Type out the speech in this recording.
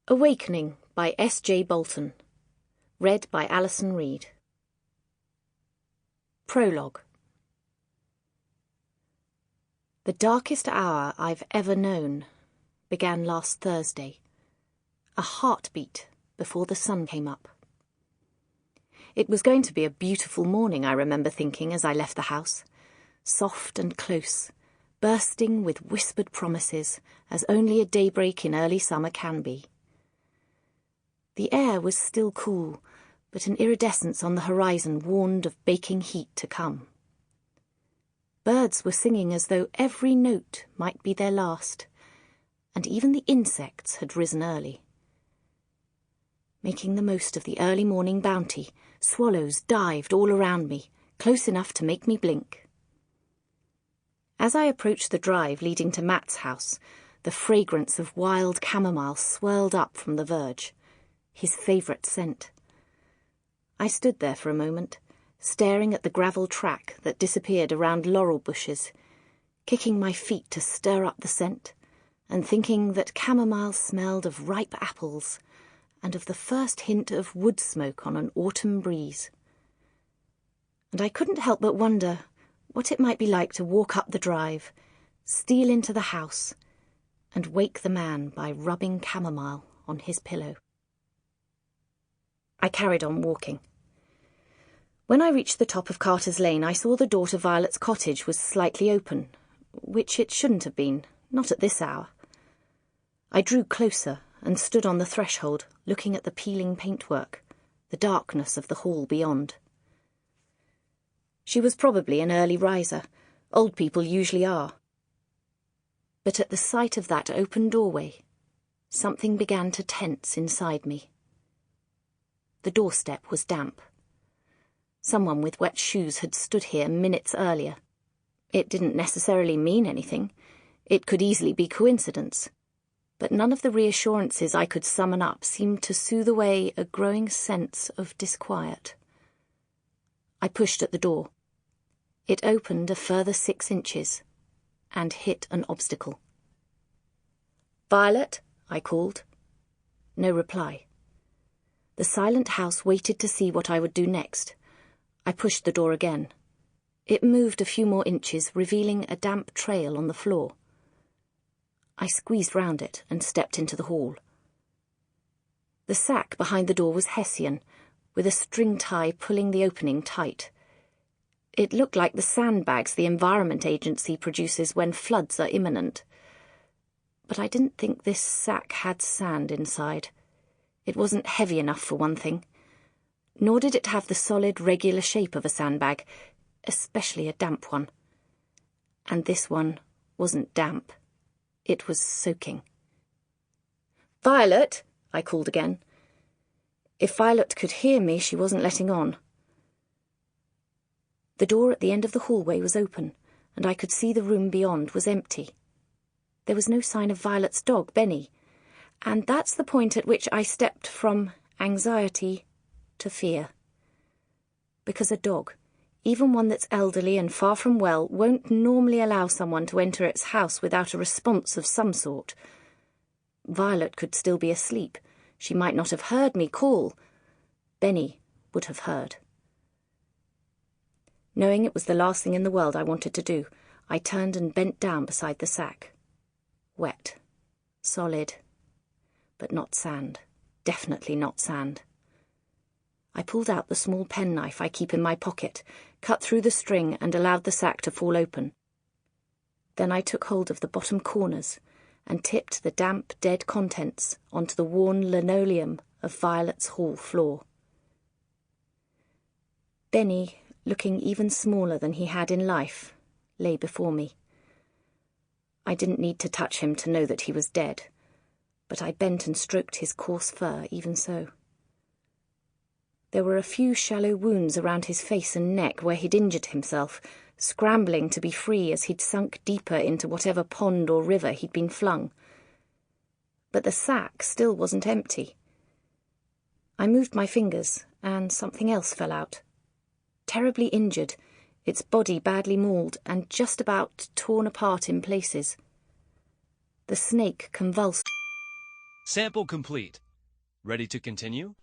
Awakening by S.J. Bolton. Read by Alison, Reid. Prologue. The darkest hour I've ever known began last Thursday, a heartbeat before the sun came up. It was going to be a beautiful morning, I remember thinking as I left the house, soft and close, bursting with whispered promises as only a daybreak in early summer can be. The air was still cool, but an iridescence on the horizon warned of baking heat to come. Birds were singing as though every note might be their last, and even the insects had risen early. Making the most of the early morning bounty, swallows dived all around me, close enough to make me blink. As I approached the drive leading to Matt's house, the fragrance of wild chamomile swirled up from the verge, his favourite scent. I stood there for a moment, staring at the gravel track that disappeared around laurel bushes, kicking my feet to stir up the scent, and thinking that chamomile smelled of ripe apples and of the first hint of wood smoke on an autumn breeze. And I couldn't help but wonder what it might be like to walk up the drive, steal into the house, and wake the man by rubbing chamomile on his pillow. I carried on walking. When I reached the top of Carter's Lane, I saw the door to Violet's cottage was slightly open, which it shouldn't have been, not at this hour. I drew closer and stood on the threshold, looking at the peeling paintwork, the darkness of the hall beyond. She was probably an early riser. Old people usually are. But at the sight of that open doorway, something began to tense inside me. The doorstep was damp. Someone with wet shoes had stood here minutes earlier. It didn't necessarily mean anything. It could easily be coincidence. But none of the reassurances I could summon up seemed to soothe away a growing sense of disquiet. I pushed at the door. It opened a further 6 inches and hit an obstacle. "Violet," I called. No reply. The silent house waited to see what I would do next. I pushed the door again. It moved a few more inches, revealing a damp trail on the floor. I squeezed round it and stepped into the hall. The sack behind the door was Hessian, with a string tie pulling the opening tight. It looked like the sandbags the Environment Agency produces when floods are imminent. But I didn't think this sack had sand inside. It wasn't heavy enough for one thing. Nor did it have the solid, regular shape of a sandbag, especially a damp one. And this one wasn't damp. It was soaking. "Violet," I called again. If Violet could hear me, she wasn't letting on. The door at the end of the hallway was open, and I could see the room beyond was empty. There was no sign of Violet's dog, Benny, and that's the point at which I stepped from anxiety to fear. Because a dog, even one that's elderly and far from well, won't normally allow someone to enter its house without a response of some sort. Violet could still be asleep. She might not have heard me call. Benny would have heard. Knowing it was the last thing in the world I wanted to do, I turned and bent down beside the sack. Wet. Solid. But not sand. Definitely not sand. I pulled out the small penknife I keep in my pocket, cut through the string and allowed the sack to fall open. Then I took hold of the bottom corners and tipped the damp, dead contents onto the worn linoleum of Violet's hall floor. Benny, looking even smaller than he had in life, lay before me. I didn't need to touch him to know that he was dead, but I bent and stroked his coarse fur even so. There were a few shallow wounds around his face and neck where he'd injured himself, scrambling to be free as he'd sunk deeper into whatever pond or river he'd been flung. But the sack still wasn't empty. I moved my fingers, and something else fell out. Terribly injured, its body badly mauled and just about torn apart in places. The snake convulsed. Sample complete. Ready to continue?